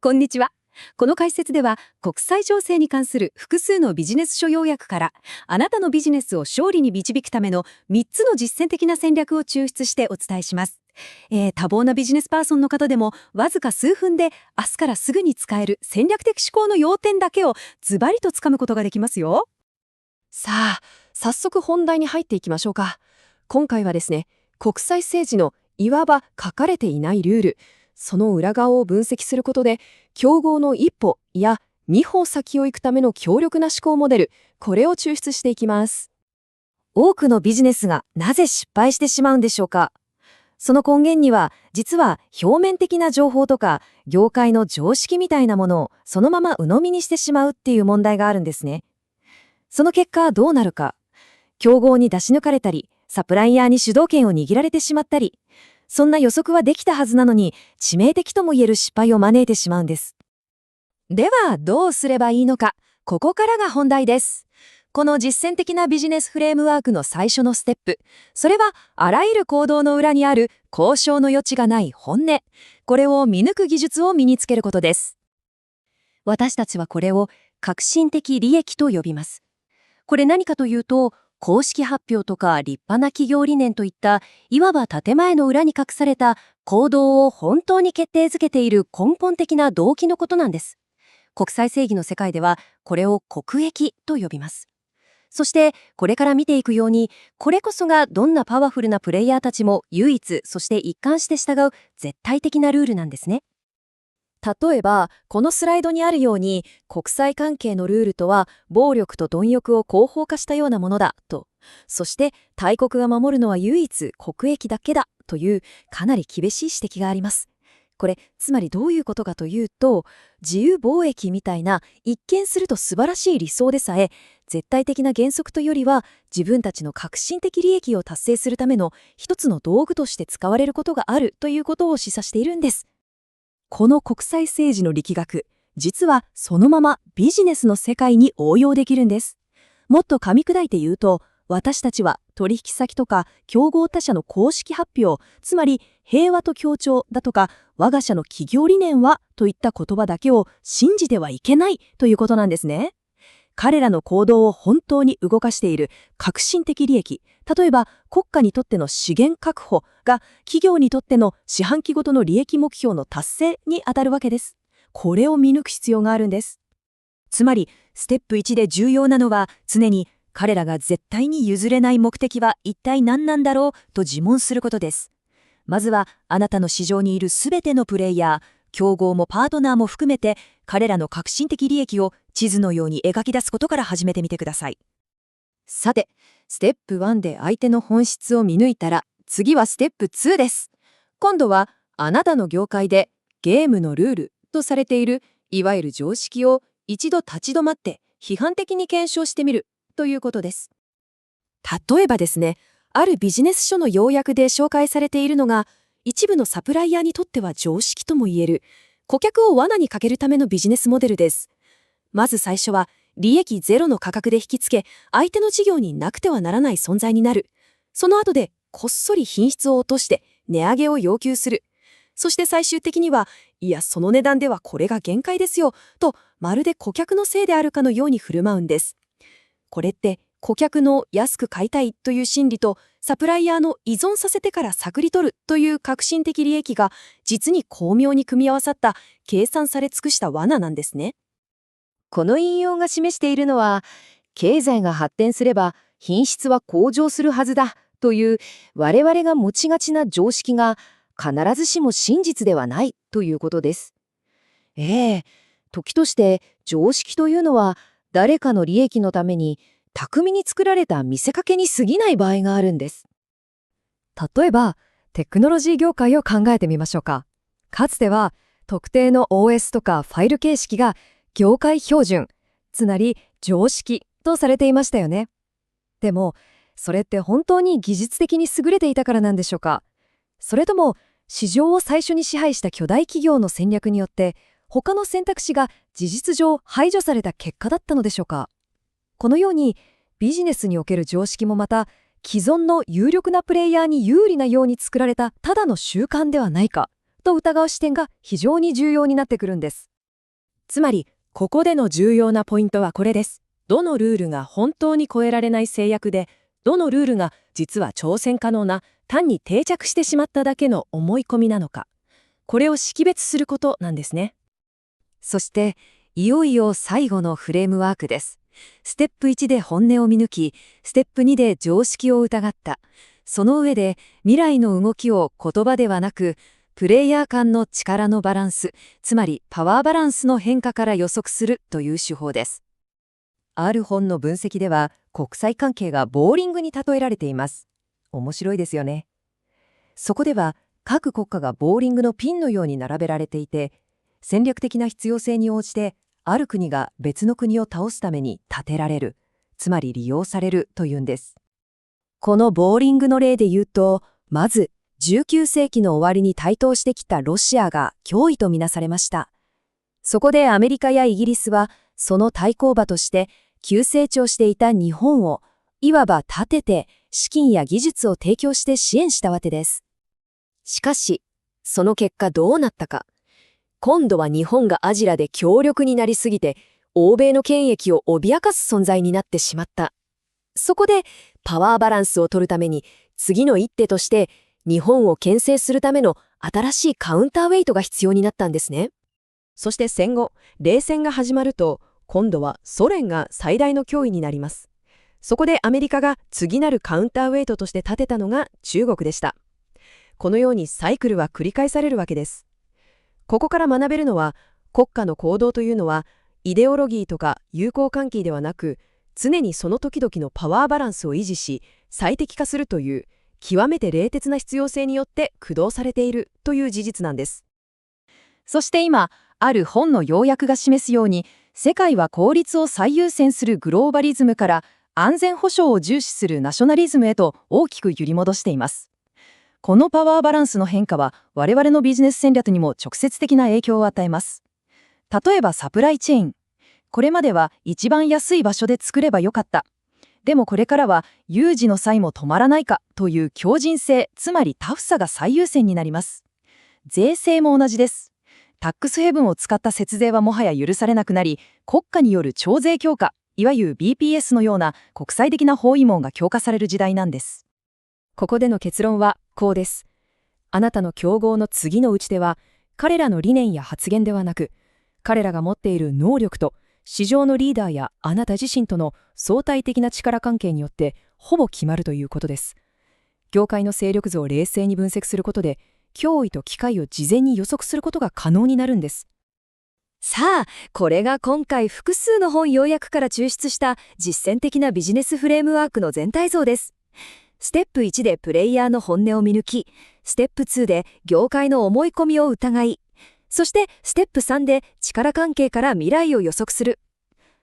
こんにちは。この解説では国際情勢に関する複数のビジネス書要約からあなたのビジネスを勝利に導くための3つの実践的な戦略を抽出してお伝えします。多忙なビジネスパーソンの方でもわずか数分で明日からすぐに使える戦略的思考の要点だけをズバリとつかむことができますよ。さあ、早速本題に入っていきましょうか。今回はですね、国際政治のいわば書かれていないルール、その裏側を分析することで、競合の一歩や二歩先を行くための強力な思考モデル、これを抽出していきます。多くのビジネスがなぜ失敗してしまうんでしょうか。その根源には、実は表面的な情報とか、業界の常識みたいなものをそのまま鵜呑みにしてしまうっていう問題があるんですね。その結果どうなるか。競合に出し抜かれたり、サプライヤーに主導権を握られてしまったり、そんな予測はできたはずなのに、致命的とも言える失敗を招いてしまうんです。では、どうすればいいのか。ここからが本題です。この実践的なビジネスフレームワークの最初のステップ。それは、あらゆる行動の裏にある交渉の余地がない本音。これを見抜く技術を身につけることです。私たちはこれを革新的利益と呼びます。これ何かというと、公式発表とか立派な企業理念といったいわば建前の裏に隠された行動を本当に決定づけている根本的な動機のことなんです。国際正義の世界ではこれを国益と呼びます。そしてこれから見ていくように、これこそがどんなパワフルなプレイヤーたちも唯一そして一貫して従う絶対的なルールなんですね。例えば、このスライドにあるように、国際関係のルールとは、暴力と貪欲を合法化したようなものだ、と。そして、大国が守るのは唯一国益だけだ、という、かなり厳しい指摘があります。これ、つまりどういうことかというと、自由貿易みたいな、一見すると素晴らしい理想でさえ、絶対的な原則というよりは、自分たちの革新的利益を達成するための一つの道具として使われることがあるということを示唆しているんです。この国際政治の力学、実はそのままビジネスの世界に応用できるんです。もっと噛み砕いて言うと、私たちは取引先とか競合他社の公式発表、つまり平和と協調だとか、我が社の企業理念はといった言葉だけを信じてはいけないということなんですね。彼らの行動を本当に動かしている革新的利益、例えば国家にとっての資源確保が企業にとっての四半期ごとの利益目標の達成にあたるわけです。これを見抜く必要があるんです。つまり、ステップ1で重要なのは常に彼らが絶対に譲れない目的は一体何なんだろうと自問することです。まずはあなたの市場にいるすべてのプレイヤー、競合もパートナーも含めて彼らの革新的利益を地図のように描き出すことから始めてみてください。さて、ステップ1で相手の本質を見抜いたら、次はステップ2です。今度はあなたの業界でゲームのルールとされているいわゆる常識を一度立ち止まって批判的に検証してみるということです。例えばですね、あるビジネス書の要約で紹介されているのが、一部のサプライヤーにとっては常識とも言える、顧客を罠にかけるためのビジネスモデルです。まず最初は、利益ゼロの価格で引きつけ、相手の事業になくてはならない存在になる。その後で、こっそり品質を落として、値上げを要求する。そして最終的には、いや、その値段ではこれが限界ですよ、と、まるで顧客のせいであるかのように振る舞うんです。これって、顧客の安く買いたいという心理と、サプライヤーの依存させてから探り取るという革新的利益が、実に巧妙に組み合わさった計算され尽くした罠なんですね。この引用が示しているのは、経済が発展すれば品質は向上するはずだという我々が持ちがちな常識が必ずしも真実ではないということです。時として常識というのは誰かの利益のために巧みに作られた見せかけに過ぎない場合があるんです。例えば、テクノロジー業界を考えてみましょうか。かつては、特定の OS とかファイル形式が業界標準、つまり常識とされていましたよね。でも、それって本当に技術的に優れていたからなんでしょうか。それとも、市場を最初に支配した巨大企業の戦略によって、他の選択肢が事実上排除された結果だったのでしょうか。このように、ビジネスにおける常識もまた、既存の有力なプレイヤーに有利なように作られたただの習慣ではないかと疑う視点が非常に重要になってくるんです。つまり、ここでの重要なポイントはこれです。どのルールが本当に超えられない制約で、どのルールが実は挑戦可能な、単に定着してしまっただけの思い込みなのか。これを識別することなんですね。そして、いよいよ最後のフレームワークです。ステップ1で本音を見抜き、ステップ2で常識を疑った。その上で、未来の動きを言葉ではなく、プレイヤー間の力のバランス、つまりパワーバランスの変化から予測するという手法です。ある本の分析では、国際関係がボーリングに例えられています。面白いですよね。そこでは、各国家がボーリングのピンのように並べられていて、戦略的な必要性に応じて、ある国が別の国を倒すために建てられる、つまり利用されるというんです。このボーリングの例で言うと、まず、19世紀の終わりに台頭してきたロシアが脅威とみなされました。そこでアメリカやイギリスは、その対抗馬として急成長していた日本を、いわば立てて資金や技術を提供して支援したわけです。しかし、その結果どうなったか。今度は日本がアジアで強力になりすぎて、欧米の権益を脅かす存在になってしまった。そこで、パワーバランスを取るために、次の一手として、日本を牽制するための新しいカウンターウェイトが必要になったんですね。そして戦後、冷戦が始まると、今度はソ連が最大の脅威になります。そこでアメリカが次なるカウンターウェイトとして立てたのが中国でした。このようにサイクルは繰り返されるわけです。ここから学べるのは、国家の行動というのは、イデオロギーとか友好関係ではなく、常にその時々のパワーバランスを維持し、最適化するという、極めて冷徹な必要性によって駆動されているという事実なんです。そして今、ある本の要約が示すように、世界は効率を最優先するグローバリズムから安全保障を重視するナショナリズムへと大きく揺り戻しています。このパワーバランスの変化は我々のビジネス戦略にも直接的な影響を与えます。例えばサプライチェーン。これまでは一番安い場所で作ればよかった。でもこれからは有事の際も止まらないかという強靭性、つまりタフさが最優先になります。税制も同じです。タックスヘブンを使った節税はもはや許されなくなり、国家による徴税強化、いわゆる BPS のような国際的な包囲網が強化される時代なんです。ここでの結論はこうです。あなたの競合の次の打ち手は、彼らの理念や発言ではなく、彼らが持っている能力と、市場のリーダーやあなた自身との相対的な力関係によってほぼ決まるということです。業界の勢力図を冷静に分析することで、脅威と機会を事前に予測することが可能になるんです。さあ、これが今回複数の本要約から抽出した実践的なビジネスフレームワークの全体像です。ステップ1でプレイヤーの本音を見抜き、ステップ2で業界の思い込みを疑い、そしてステップ3で力関係から未来を予測する。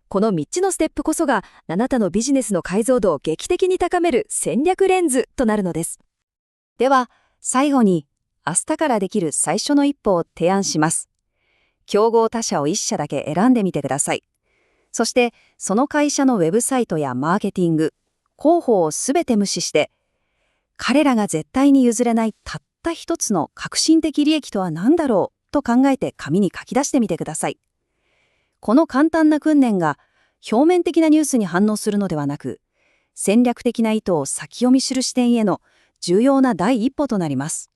この3つのステップこそがあなたのビジネスの解像度を劇的に高める戦略レンズとなるのです。では、最後に明日からできる最初の一歩を提案します。競合他社を1社だけ選んでみてください。そして、その会社のウェブサイトやマーケティング、広報をすべて無視して、彼らが絶対に譲れないたった一つの革新的利益とは何だろうと考えて紙に書き出してみてください。この簡単な訓練が表面的なニュースに反応するのではなく、戦略的な意図を先読み知る視点への重要な第一歩となります。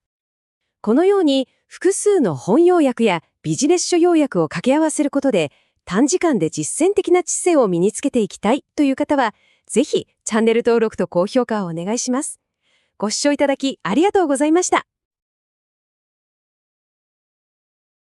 このように複数の本要約やビジネス書要約を掛け合わせることで短時間で実践的な知性を身につけていきたいという方は、ぜひチャンネル登録と高評価をお願いします。ご視聴いただきありがとうございました。